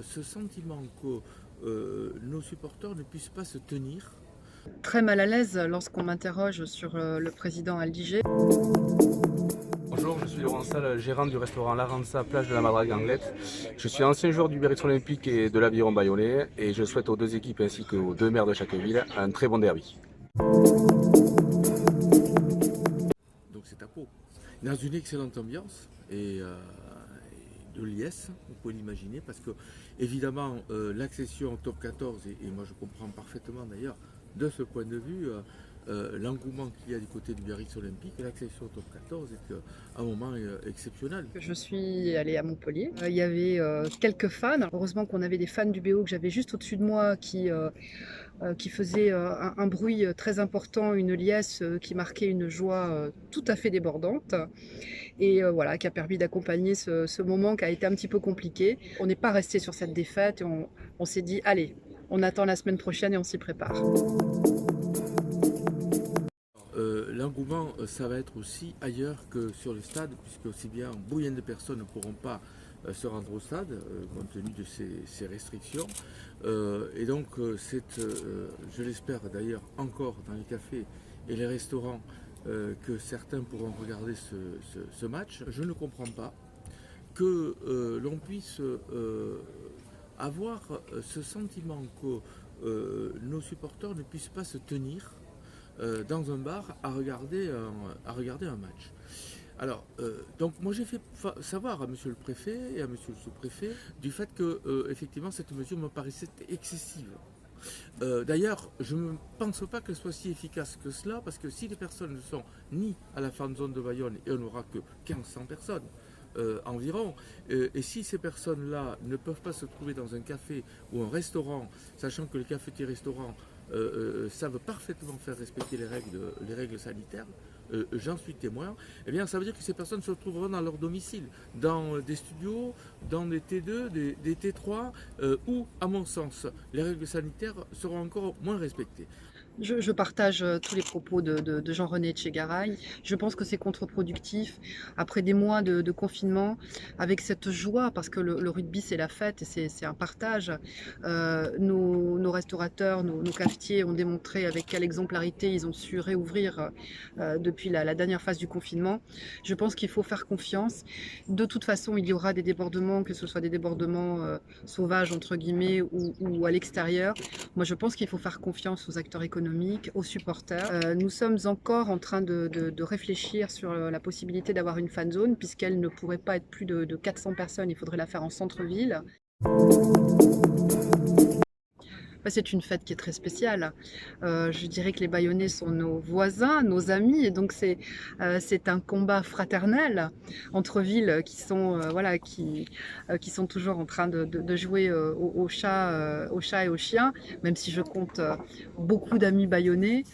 ce sentiment que nos supporters ne puissent pas se tenir. Très mal à l'aise lorsqu'on m'interroge sur le président Aldiger. Bonjour, je suis Laurent Salle, gérant du restaurant L'Aranza, plage de la Madrague Anglette. Je suis ancien joueur du Biarritz Olympique et de l'Aviron Bayonnais et je souhaite aux deux équipes ainsi qu'aux deux maires de chaque ville un très bon derby. Donc c'est à Pau. Dans une excellente ambiance et de liesse, vous pouvez l'imaginer, parce que évidemment l'accession au top 14, et moi je comprends parfaitement d'ailleurs de ce point de vue, l'engouement qu'il y a du côté du Biarritz Olympique, l'accession au top 14 est un moment exceptionnel. Je suis allée à Montpellier. Il y avait quelques fans. Heureusement qu'on avait des fans du BO que j'avais juste au-dessus de moi qui faisaient un bruit très important, une liesse qui marquait une joie tout à fait débordante et voilà, qui a permis d'accompagner ce moment qui a été un petit peu compliqué. On n'est pas resté sur cette défaite et on s'est dit allez, on attend la semaine prochaine et on s'y prépare. L'engouement, ça va être aussi ailleurs que sur le stade, puisque aussi bien beaucoup de personnes ne pourront pas se rendre au stade, compte tenu de ces restrictions. Et donc, je l'espère d'ailleurs encore dans les cafés et les restaurants, que certains pourront regarder ce match. Je ne comprends pas que l'on puisse avoir ce sentiment que nos supporters ne puissent pas se tenir dans un bar à regarder un match. Alors, donc moi j'ai fait savoir à monsieur le préfet et à monsieur le sous-préfet du fait que effectivement cette mesure me paraissait excessive. D'ailleurs, je ne pense pas qu'elle soit si efficace que cela, parce que si les personnes ne sont ni à la fan zone de Bayonne, et on n'aura que 1500 personnes, environ. Et si ces personnes-là ne peuvent pas se trouver dans un café ou un restaurant, sachant que les cafetiers restaurants savent parfaitement faire respecter les règles sanitaires, j'en suis témoin, eh bien ça veut dire que ces personnes se retrouveront dans leur domicile, dans des studios, dans des T2, des T3, où, à mon sens, les règles sanitaires seront encore moins respectées. Je partage tous les propos de Jean-René Etchegaray. Je pense que c'est contre-productif. Après des mois de confinement, avec cette joie, parce que le rugby c'est la fête et c'est un partage, nos restaurateurs, nos cafetiers ont démontré avec quelle exemplarité ils ont su réouvrir depuis la dernière phase du confinement. Je pense qu'il faut faire confiance. De toute façon, il y aura des débordements, que ce soit des débordements sauvages entre guillemets ou à l'extérieur. Moi, je pense qu'il faut faire confiance aux acteurs économiques, aux supporters. Nous sommes encore en train de réfléchir sur la possibilité d'avoir une fan zone, puisqu'elle ne pourrait pas être plus de 400 personnes, il faudrait la faire en centre-ville. C'est une fête qui est très spéciale. Je dirais que les Bayonnais sont nos voisins, nos amis, et donc c'est un combat fraternel entre villes qui sont qui sont toujours en train de jouer aux chats et aux chiens, même si je compte beaucoup d'amis bayonnais.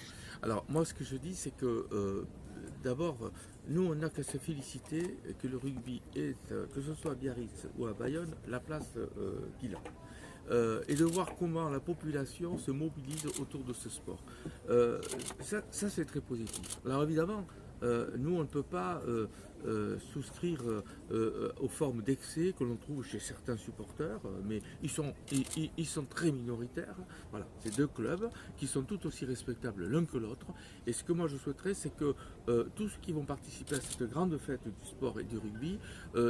Alors moi ce que je dis c'est que d'abord nous on n'a qu'à se féliciter que le rugby ait, que ce soit à Biarritz ou à Bayonne, la place qu'il a. Et de voir comment la population se mobilise autour de ce sport. Ça c'est très positif. Alors évidemment, nous on ne peut pas souscrire aux formes d'excès que l'on trouve chez certains supporters, mais ils sont très minoritaires. Voilà, c'est deux clubs qui sont tout aussi respectables l'un que l'autre. Et ce que moi je souhaiterais, c'est que tous ceux qui vont participer à cette grande fête du sport et du rugby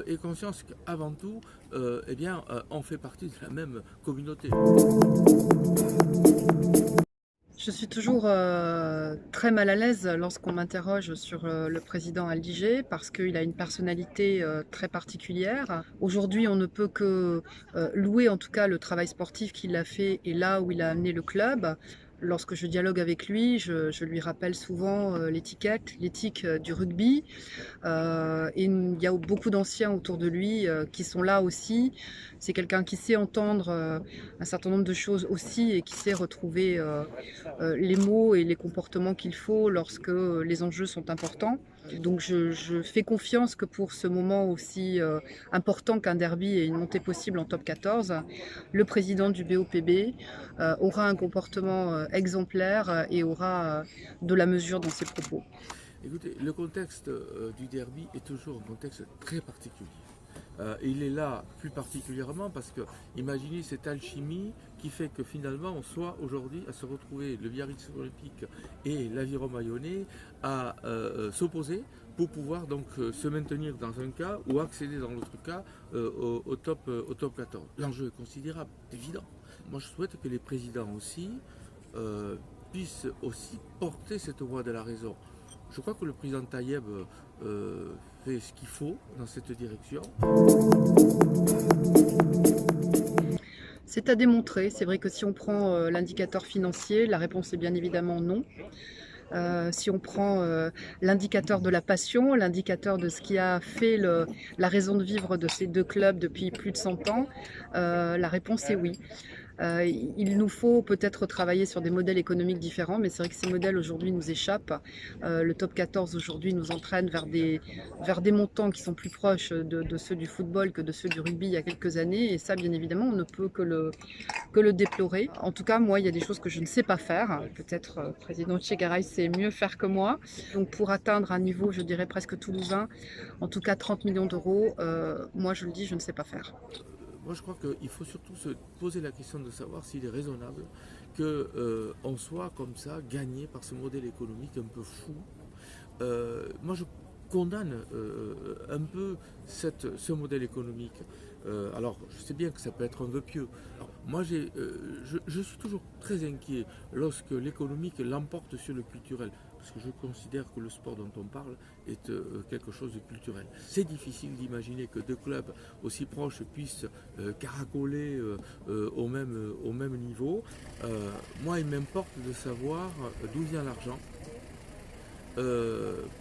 aient conscience qu'avant tout, on fait partie de la même communauté. Je suis toujours très mal à l'aise lorsqu'on m'interroge sur le président Aldiger parce qu'il a une personnalité très particulière. Aujourd'hui, on ne peut que louer en tout cas le travail sportif qu'il a fait et là où il a amené le club. Lorsque je dialogue avec lui, je lui rappelle souvent l'éthique du rugby. Et il y a beaucoup d'anciens autour de lui qui sont là aussi. C'est quelqu'un qui sait entendre un certain nombre de choses aussi et qui sait retrouver les mots et les comportements qu'il faut lorsque les enjeux sont importants. Donc je fais confiance que pour ce moment aussi important qu'un derby et une montée possible en top 14, le président du BOPB aura un comportement exemplaire et aura de la mesure dans ses propos. Écoutez, le contexte du derby est toujours un contexte très particulier. Il est là plus particulièrement parce que, imaginez cette alchimie qui fait que finalement on soit aujourd'hui à se retrouver, le Biarritz Olympique et l'Aviron Bayonnais, à s'opposer pour pouvoir donc se maintenir dans un cas ou accéder dans l'autre cas au top 14. L'enjeu est considérable, évident. Moi je souhaite que les présidents aussi puissent aussi porter cette voix de la raison. Je crois que le président Taïeb fait ce qu'il faut dans cette direction. C'est à démontrer. C'est vrai que si on prend l'indicateur financier, la réponse est bien évidemment non. Si on prend l'indicateur de la passion, l'indicateur de ce qui a fait la raison de vivre de ces deux clubs depuis plus de 100 ans, la réponse est oui. Il nous faut peut-être travailler sur des modèles économiques différents, mais c'est vrai que ces modèles aujourd'hui nous échappent. Le top 14 aujourd'hui nous entraîne vers des montants qui sont plus proches de ceux du football que de ceux du rugby il y a quelques années, et ça bien évidemment on ne peut que le déplorer. En tout cas moi il y a des choses que je ne sais pas faire, peut-être le président Tchegaray sait mieux faire que moi. Donc pour atteindre un niveau je dirais presque toulousain, en tout cas 30 millions d'euros, moi je le dis, je ne sais pas faire. Moi, je crois qu'il faut surtout se poser la question de savoir s'il est raisonnable qu'on soit comme ça, gagné par ce modèle économique un peu fou. Moi, je condamne un peu ce modèle économique. Alors, je sais bien que ça peut être un vœu pieux. Alors, moi, je suis toujours très inquiet lorsque l'économique l'emporte sur le culturel, parce que je considère que le sport dont on parle est quelque chose de culturel. C'est difficile d'imaginer que deux clubs aussi proches puissent caracoler au même niveau. Moi, il m'importe de savoir d'où vient l'argent,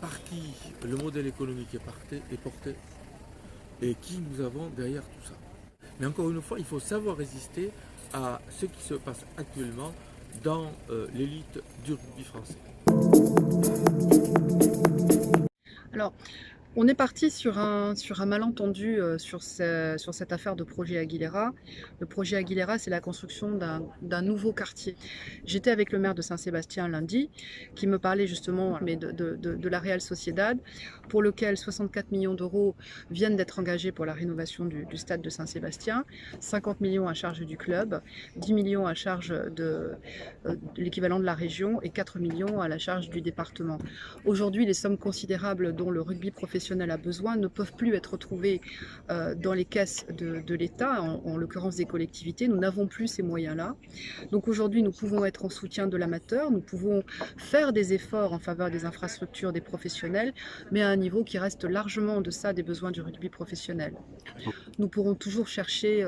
par qui le modèle économique est porté et qui nous avons derrière tout ça. Mais encore une fois, il faut savoir résister à ce qui se passe actuellement dans l'élite du rugby français. Alors, on est parti sur un malentendu sur cette affaire de projet Aguilera. Le projet Aguilera, c'est la construction d'un nouveau quartier. J'étais avec le maire de Saint-Sébastien lundi, qui me parlait justement de la Real Sociedad, pour lequel 64 millions d'euros viennent d'être engagés pour la rénovation du stade de Saint-Sébastien, 50 millions à charge du club, 10 millions à charge de l'équivalent de la région et 4 millions à la charge du département. Aujourd'hui, les sommes considérables dont le rugby professionnel a besoin ne peuvent plus être retrouvées dans les caisses de l'État, en l'occurrence des collectivités. Nous n'avons plus ces moyens-là. Donc aujourd'hui, nous pouvons être en soutien de l'amateur, nous pouvons faire des efforts en faveur des infrastructures des professionnels, mais à un niveau qui reste largement en deçà des besoins du rugby professionnel. Nous pourrons toujours chercher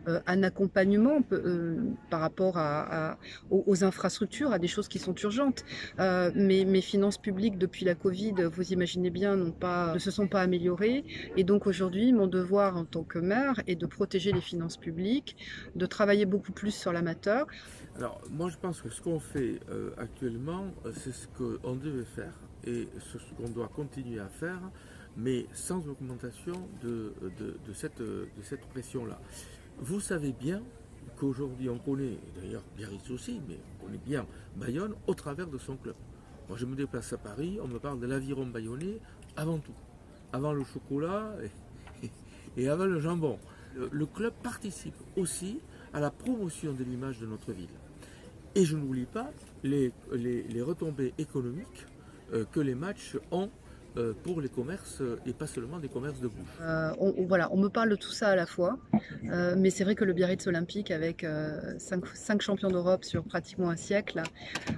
un accompagnement par rapport aux infrastructures, à des choses qui sont urgentes. Mais mes finances publiques depuis la Covid, vous imaginez bien, ne se sont pas améliorées. Et donc aujourd'hui, mon devoir en tant que maire est de protéger les finances publiques, de travailler beaucoup plus sur l'amateur. Alors moi je pense que ce qu'on fait actuellement, c'est ce qu'on devait faire et ce qu'on doit continuer à faire, mais sans augmentation de cette pression-là. Vous savez bien qu'aujourd'hui on connaît, d'ailleurs Biarritz aussi, mais on connaît bien Bayonne au travers de son club. Moi je me déplace à Paris, on me parle de l'Aviron Bayonnais avant tout, avant le chocolat et avant le jambon. Le club participe aussi à la promotion de l'image de notre ville. Et je n'oublie pas les retombées économiques que les matchs ont pour les commerces et pas seulement des commerces de bouche. On me parle de tout ça à la fois, mais c'est vrai que le Biarritz Olympique avec 5 champions d'Europe sur pratiquement un siècle,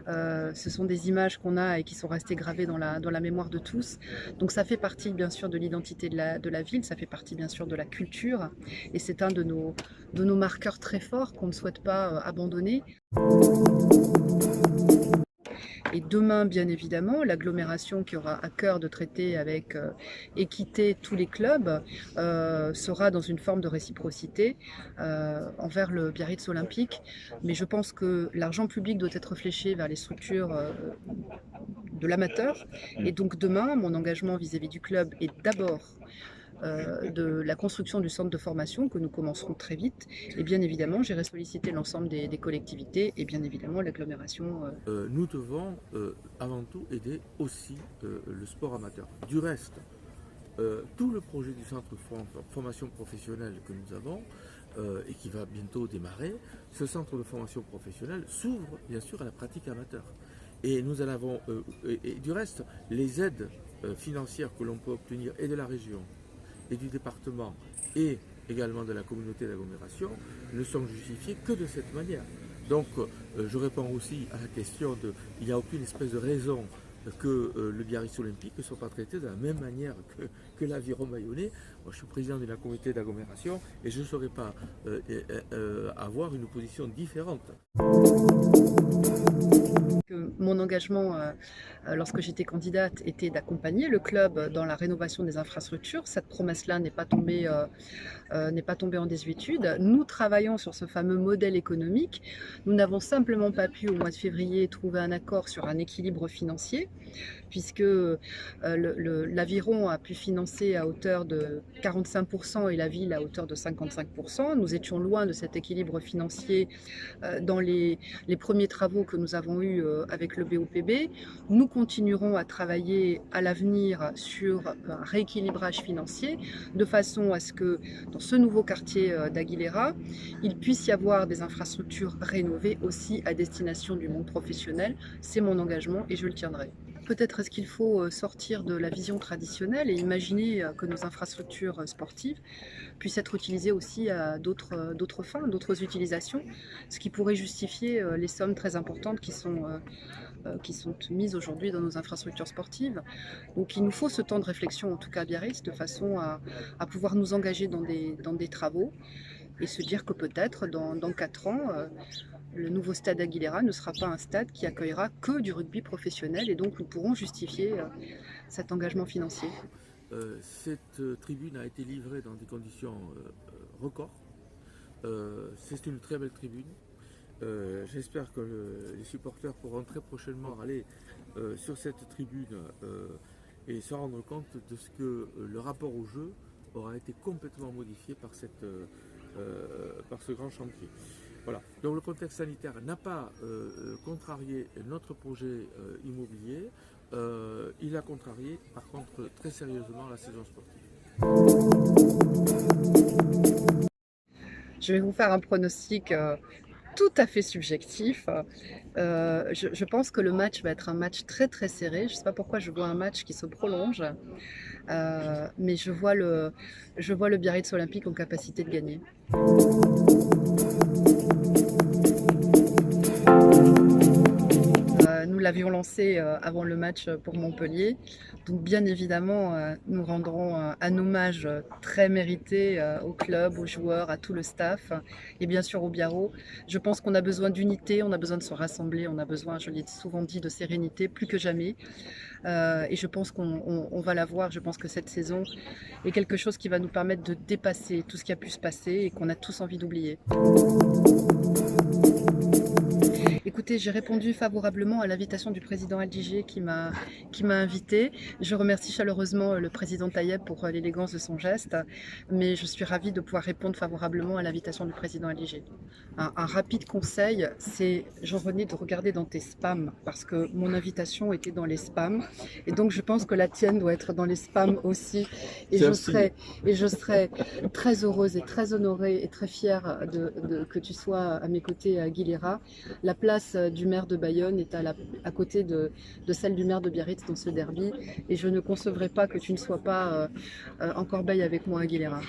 ce sont des images qu'on a et qui sont restées gravées dans la mémoire de tous. Donc ça fait partie bien sûr de l'identité de la ville, ça fait partie bien sûr de la culture et c'est un de nos marqueurs très forts qu'on ne souhaite pas abandonner. Et demain, bien évidemment, l'agglomération qui aura à cœur de traiter avec équité tous les clubs sera dans une forme de réciprocité envers le Biarritz Olympique. Mais je pense que l'argent public doit être fléché vers les structures de l'amateur. Et donc demain, mon engagement vis-à-vis du club est d'abord de la construction du centre de formation que nous commencerons très vite. Et bien évidemment, j'irai solliciter l'ensemble des collectivités et bien évidemment l'agglomération. Nous devons avant tout aider aussi le sport amateur. Du reste, tout le projet du centre de formation professionnelle que nous avons et qui va bientôt démarrer, ce centre de formation professionnelle s'ouvre bien sûr à la pratique amateur. Et nous en avons, et du reste, les aides financières que l'on peut obtenir et de la région et du département et également de la communauté d'agglomération ne sont justifiées que de cette manière. Donc je réponds aussi à la question de, il n'y a aucune espèce de raison que le Biarritz Olympique ne soit pas traité de la même manière que l'Aviron Bayonnais. Moi, je suis président de la communauté d'agglomération et je ne saurais pas avoir une position différente. Mon engagement lorsque j'étais candidate était d'accompagner le club dans la rénovation des infrastructures. Cette promesse-là n'est pas tombée en désuétude. Nous travaillons sur ce fameux modèle économique. Nous n'avons simplement pas pu au mois de février trouver un accord sur un équilibre financier, puisque l'Aviron a pu financer à hauteur de 45% et la ville à hauteur de 55%. Nous étions loin de cet équilibre financier dans les premiers travaux que nous avons eus avec le BOPB. Nous continuerons à travailler à l'avenir sur un rééquilibrage financier de façon à ce que dans ce nouveau quartier d'Aguilera, il puisse y avoir des infrastructures rénovées aussi à destination du monde professionnel. C'est mon engagement et je le tiendrai. Peut-être est-ce qu'il faut sortir de la vision traditionnelle et imaginer que nos infrastructures sportives puissent être utilisées aussi à d'autres fins, d'autres utilisations, ce qui pourrait justifier les sommes très importantes qui sont mises aujourd'hui dans nos infrastructures sportives. Donc il nous faut ce temps de réflexion, en tout cas à Biarritz, de façon à pouvoir nous engager dans des travaux et se dire que peut-être dans 4 ans, le nouveau stade Aguilera ne sera pas un stade qui accueillera que du rugby professionnel et donc nous pourrons justifier cet engagement financier. Cette tribune a été livrée dans des conditions records. C'est une très belle tribune. J'espère que les supporters pourront très prochainement aller sur cette tribune et se rendre compte de ce que le rapport au jeu aura été complètement modifié par ce grand chantier. Voilà. Donc le contexte sanitaire n'a pas contrarié notre projet immobilier, il a contrarié par contre très sérieusement la saison sportive. Je vais vous faire un pronostic tout à fait subjectif. Je pense que le match va être un match très très serré. Je ne sais pas pourquoi je vois un match qui se prolonge, mais je vois le Biarritz Olympique en capacité de gagner. Nous l'avions lancé avant le match pour Montpellier. Donc bien évidemment, nous rendrons un hommage très mérité au club, aux joueurs, à tout le staff et bien sûr au Biarro. Je pense qu'on a besoin d'unité, on a besoin de se rassembler, on a besoin, je l'ai souvent dit, de sérénité, plus que jamais. Et je pense qu'on va l'avoir. Je pense que cette saison est quelque chose qui va nous permettre de dépasser tout ce qui a pu se passer et qu'on a tous envie d'oublier. Écoutez, j'ai répondu favorablement à l'invitation du président Aldiger qui m'a invité. Je remercie chaleureusement le président Taïeb pour l'élégance de son geste, mais je suis ravie de pouvoir répondre favorablement à l'invitation du président Aldiger. Un rapide conseil, c'est Jean-René de regarder dans tes spams, parce que mon invitation était dans les spams, et donc je pense que la tienne doit être dans les spams aussi, et je serai très heureuse et très honorée et très fière que tu sois à mes côtés à Aguilera. La place du maire de Bayonne est à côté de celle du maire de Biarritz dans ce derby, et je ne concevrai pas que tu ne sois pas en corbeille avec moi à Aguilera.